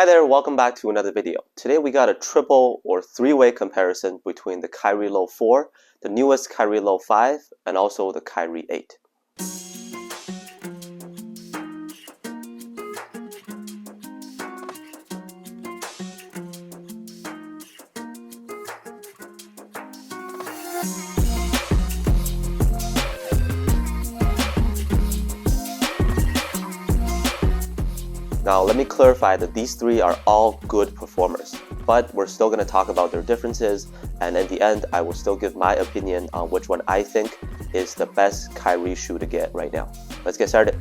Hi there, welcome back to another video. Today we got a triple or three-way comparison between the Kyrie Low 4, the newest Kyrie Low 5, and also the Kyrie 8. Now let me clarify that these three are all good performers, but we're still going to talk about their differences, and in the end I will still give my opinion on which one I think is the best Kyrie shoe to get right now. Let's get started.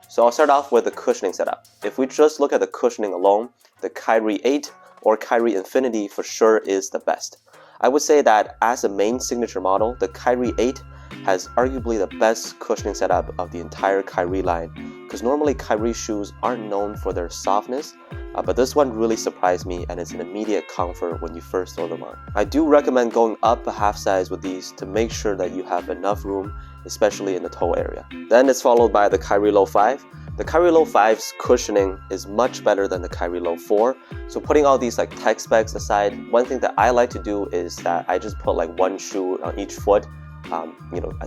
So I'll start off with the cushioning setup. If we just look at the cushioning alone, the Kyrie 8 or Kyrie Infinity for sure is the best. I would say that as a main signature model, the Kyrie 8 has arguably the best cushioning setup of the entire Kyrie line, because normally Kyrie shoes aren't known for their softness, but this one really surprised me and it's an immediate comfort when you first throw them on. I do recommend going up a half size with these to make sure that you have enough room, especially in the toe area. Then it's followed by the Kyrie Low 5. The Kyrie Low 5's cushioning is much better than the Kyrie Low 4. So putting all these like tech specs aside, one thing that I like to do is that I just put like one shoe on each foot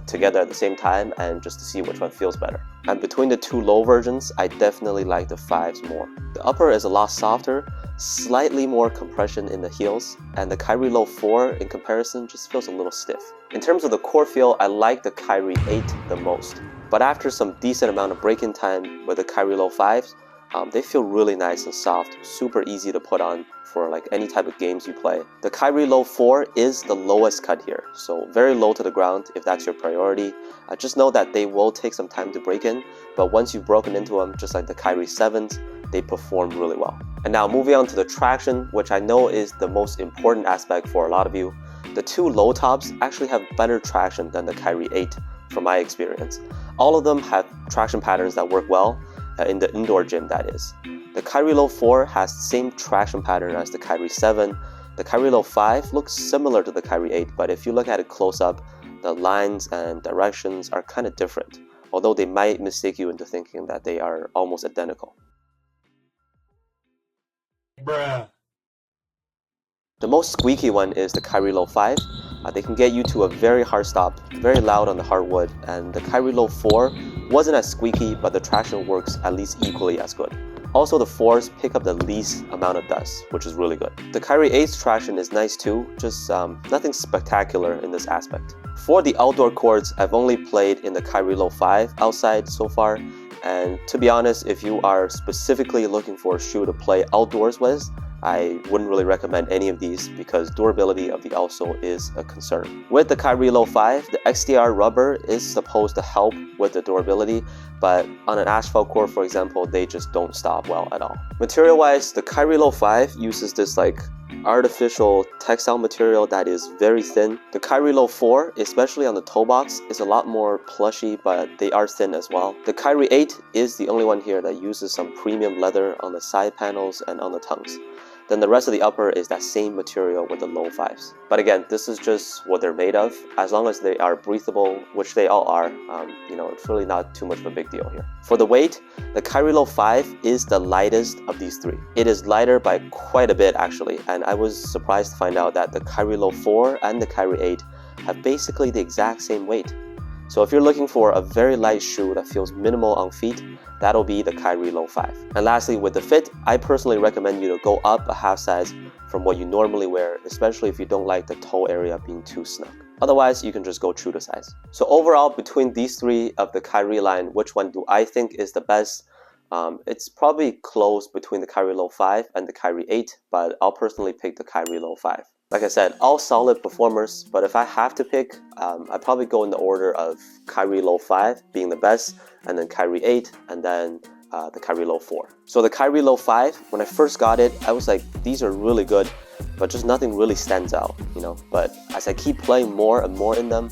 together at the same time, and just to see which one feels better. And between the two low versions, I definitely like the 5s more. The upper is a lot softer, slightly more compression in the heels, and the Kyrie Low 4 in comparison just feels a little stiff. In terms of the core feel, I like the Kyrie 8 the most, but after some decent amount of break-in time with the Kyrie Low 5s, they feel really nice and soft, super easy to put on for like any type of games you play. The Kyrie Low 4 is the lowest cut here, so very low to the ground if that's your priority. Just know that they will take some time to break in, but once you've broken into them, just like the Kyrie 7s, they perform really well. And now moving on to the traction, which I know is the most important aspect for a lot of you. The two low tops actually have better traction than the Kyrie 8 from my experience. All of them have traction patterns that work well, in the indoor gym that is. The Kyrie Low 4 has the same traction pattern as the Kyrie 7. The Kyrie Low 5 looks similar to the Kyrie 8, but if you look at it close up, the lines and directions are kind of different, although they might mistake you into thinking that they are almost identical. Bruh. The most squeaky one is the Kyrie Low 5. They can get you to a very hard stop, very loud on the hardwood, and the Kyrie Low 4 wasn't as squeaky, but the traction works at least equally as good. Also, the 4s pick up the least amount of dust, which is really good. The Kyrie 8's traction is nice too, just nothing spectacular in this aspect. For the outdoor courts, I've only played in the Kyrie Low 5 outside so far, and to be honest, if you are specifically looking for a shoe to play outdoors with, I wouldn't really recommend any of these because durability of the outsole is a concern. With the Kyrie Low 5, the XDR rubber is supposed to help with the durability, but on an asphalt court, for example, they just don't stop well at all. Material-wise, the Kyrie Low 5 uses this like artificial textile material that is very thin. The Kyrie Low 4, especially on the toe box, is a lot more plushy, but they are thin as well. The Kyrie 8 is the only one here that uses some premium leather on the side panels and on the tongues. Then the rest of the upper is that same material with the Low 5s. But again, this is just what they're made of. As long as they are breathable, which they all are, it's really not too much of a big deal here. For the weight, the Kyrie Low 5 is the lightest of these three. It is lighter by quite a bit actually, and I was surprised to find out that the Kyrie Low 4 and the Kyrie 8 have basically the exact same weight. So if you're looking for a very light shoe that feels minimal on feet, that'll be the Kyrie Low 5. And lastly, with the fit, I personally recommend you to go up a half size from what you normally wear, especially if you don't like the toe area being too snug. Otherwise, you can just go true to size. So overall, between these three of the Kyrie line, which one do I think is the best? It's probably close between the Kyrie Low 5 and the Kyrie 8, but I'll personally pick the Kyrie Low 5. Like I said, all solid performers, but if I have to pick, I'd probably go in the order of Kyrie Low 5 being the best, and then Kyrie 8, and then the Kyrie Low 4. So the Kyrie Low 5, when I first got it, I was like, these are really good, but just nothing really stands out, But as I keep playing more and more in them,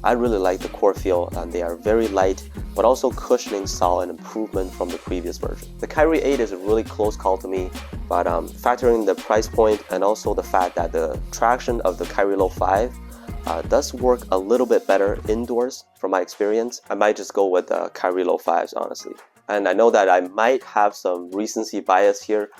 I really like the core feel, and they are very light, but also cushioning saw an improvement from the previous version. The Kyrie 8 is a really close call to me, but factoring the price point and also the fact that the traction of the Kyrie Low 5 does work a little bit better indoors from my experience, I might just go with the Kyrie Low 5s honestly. And I know that I might have some recency bias here,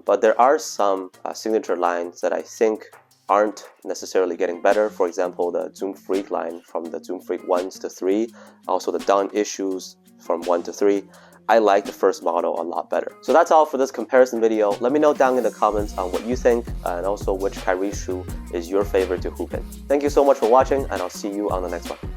but there are some signature lines that I think aren't necessarily getting better. For example, the Zoom Freak line from the Zoom Freak 1s to 3, also the Done Issues from 1 to 3. I like the first model a lot better. So that's all for this comparison video. Let me know down in the comments on what you think and also which Kyrie shoe is your favorite to hoop in. Thank you so much for watching, and I'll see you on the next one.